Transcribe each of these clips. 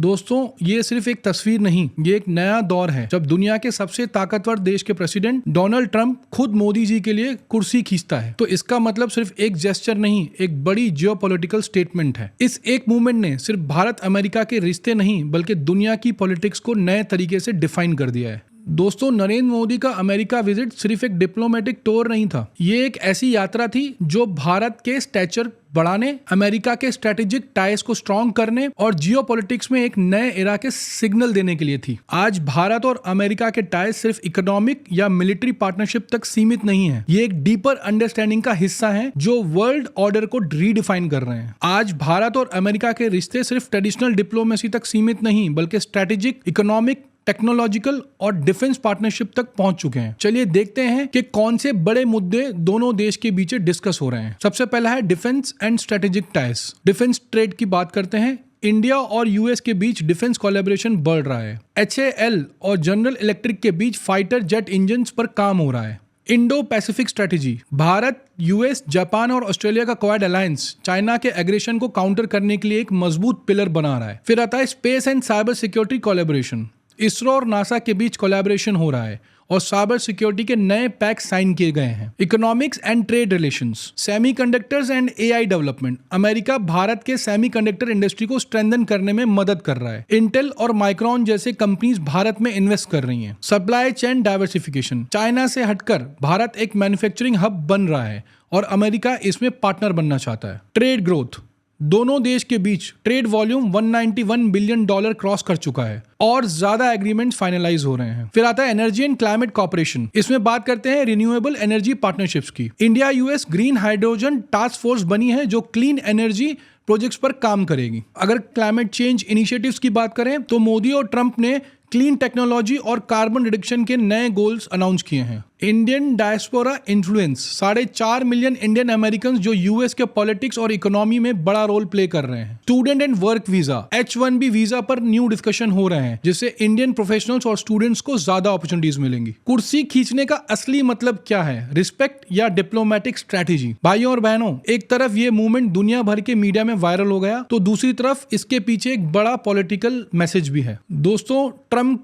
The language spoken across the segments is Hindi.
दोस्तों ये सिर्फ एक तस्वीर नहीं, ये एक नया दौर है जब दुनिया के सबसे ताकतवर देश के प्रेसिडेंट डोनाल्ड ट्रंप खुद मोदी जी के लिए कुर्सी खींचता है। तो इसका मतलब सिर्फ एक जेस्चर नहीं, एक बड़ी जियोपॉलिटिकल स्टेटमेंट है। इस एक मूवमेंट ने सिर्फ भारत अमेरिका के रिश्ते नहीं बल्कि दुनिया की पॉलिटिक्स को नए तरीके से डिफाइन कर दिया है। दोस्तों, नरेंद्र मोदी का अमेरिका विजिट सिर्फ एक डिप्लोमेटिक टूर नहीं था, ये एक ऐसी यात्रा थी जो भारत के स्टैचर बढ़ाने, अमेरिका के स्ट्रेटेजिक टाइज को स्ट्रॉन्ग करने और जियोपॉलिटिक्स में एक नए एरा के सिग्नल देने के लिए थी। आज भारत और अमेरिका के टाइज सिर्फ इकोनॉमिक या मिलिट्री पार्टनरशिप तक सीमित नहीं है, ये एक डीपर अंडरस्टैंडिंग का हिस्सा है जो वर्ल्ड ऑर्डर को रीडिफाइन कर रहे हैं। आज भारत और अमेरिका के रिश्ते सिर्फ ट्रेडिशनल डिप्लोमेसी तक सीमित नहीं बल्कि स्ट्रेटेजिक, इकोनॉमिक, टेक्नोलॉजिकल और डिफेंस पार्टनरशिप तक पहुंच चुके हैं। चलिए देखते हैं कि कौन से बड़े मुद्दे दोनों देश के बीच डिस्कस हो रहे हैं। सबसे पहला है defence and strategic ties. Defence trade की बात करते हैं। इंडिया और यूएस के बीच डिफेंस कोलैबोरेशन बढ़ रहा है। HAL और जनरल इलेक्ट्रिक के बीच फाइटर जेट इंजन्स पर काम हो रहा है। Indo Pacific strategy, Bharat, US, Japan और ऑस्ट्रेलिया का क्वाड अलायंस चाइना के एग्रेशन को काउंटर करने के लिए एक मजबूत पिलर बना रहा है। फिर आता है space and cyber security collaboration. ISRO और नासा के बीच कोलैबोरेशन हो रहा है और साइबर सिक्योरिटी के नए पैक्ट साइन किए गए हैं। Economics and trade relations, semiconductors and AI development. America Bharat के सेमीकंडक्टर इंडस्ट्री को स्ट्रेंथन करने में मदद कर रहा है। इंटेल और माइक्रॉन जैसे कंपनीज भारत में इन्वेस्ट कर रही हैं। सप्लाई चेन डाइवर्सिफिकेशन, चाइना से हटकर भारत एक मैन्युफैक्चरिंग हब बन रहा है और अमेरिका इसमें पार्टनर बनना चाहता है। ट्रेड ग्रोथ, दोनों देश के बीच ट्रेड वॉल्यूम $191 बिलियन क्रॉस कर चुका है और ज्यादा एग्रीमेंट्स फाइनलाइज हो रहे हैं। फिर आता है एनर्जी एंड क्लाइमेट कॉर्पोरेशन। इसमें बात करते हैं रिन्यूएबल एनर्जी पार्टनरशिप्स की। India US green hydrogen task force बनी है जो क्लीन एनर्जी प्रोजेक्ट्स पर काम करेगी। अगर क्लाइमेट चेंज इनिशिएटिव्स की बात करें तो मोदी और ट्रंप ने क्लीन टेक्नोलॉजी और कार्बन रिडक्शन के नए गोल्स अनाउंस किए हैं। Indian diaspora influence, 4.5 million Indian American जो यूएस के पॉलिटिक्स और इकोनॉमी में बड़ा रोल प्ले कर रहे हैं। Student and work visa, H1B visa पर न्यू डिस्कशन हो रहे हैं जिससे इंडियन प्रोफेशनल्स और स्टूडेंट्स को ज्यादा अपॉर्चुनिटीज मिलेंगी। कुर्सी खींचने का असली मतलब क्या है, रिस्पेक्ट या डिप्लोमेटिक स्ट्रैटेजी? भाइयों और बहनों, एक तरफ ये मूवमेंट दुनिया भर के मीडिया में वायरल हो गया तो दूसरी तरफ इसके पीछे एक बड़ा पॉलिटिकल मैसेज भी है। दोस्तों, ट्रंप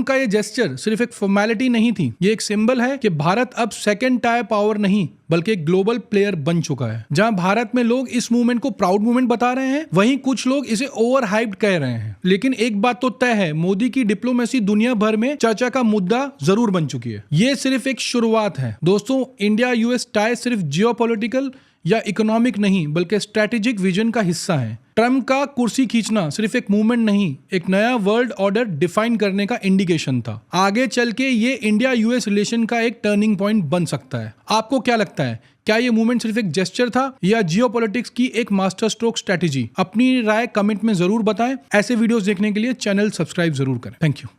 का ये जेस्चर सिर्फ एक फॉर्मेलिटी नहीं थी, ये एक सिंबल है कि भारत अब सेकेंड टायर पावर नहीं बल्कि एक ग्लोबल प्लेयर बन चुका है। जहां भारत में लोग इस मूवमेंट को प्राउड मूवमेंट बता रहे हैं, वहीं कुछ लोग इसे ओवर हाइप्ड कह रहे हैं। लेकिन एक बात तो तय है, मोदी की डिप्लोमेसी दुनिया भर में चर्चा का मुद्दा जरूर बन चुकी है। ये सिर्फ एक शुरुआत है। दोस्तों, इंडिया यूएस टाई सिर्फ जियोपॉलिटिकल या इकोनॉमिक नहीं बल्कि स्ट्रेटेजिक विजन का हिस्सा है। ट्रंप का कुर्सी खींचना सिर्फ एक मूवमेंट नहीं, एक नया वर्ल्ड ऑर्डर डिफाइन करने का इंडिकेशन था। आगे चल के ये इंडिया यूएस रिलेशन का एक टर्निंग पॉइंट बन सकता है। आपको क्या लगता है, क्या ये मूवमेंट सिर्फ एक जेस्चर था या जियोपॉलिटिक्स की एक मास्टर स्ट्रोक स्ट्रेटेजी? अपनी राय कमेंट में जरूर बताएं। ऐसे वीडियोस देखने के लिए चैनल सब्सक्राइब जरूर करें। Thank you.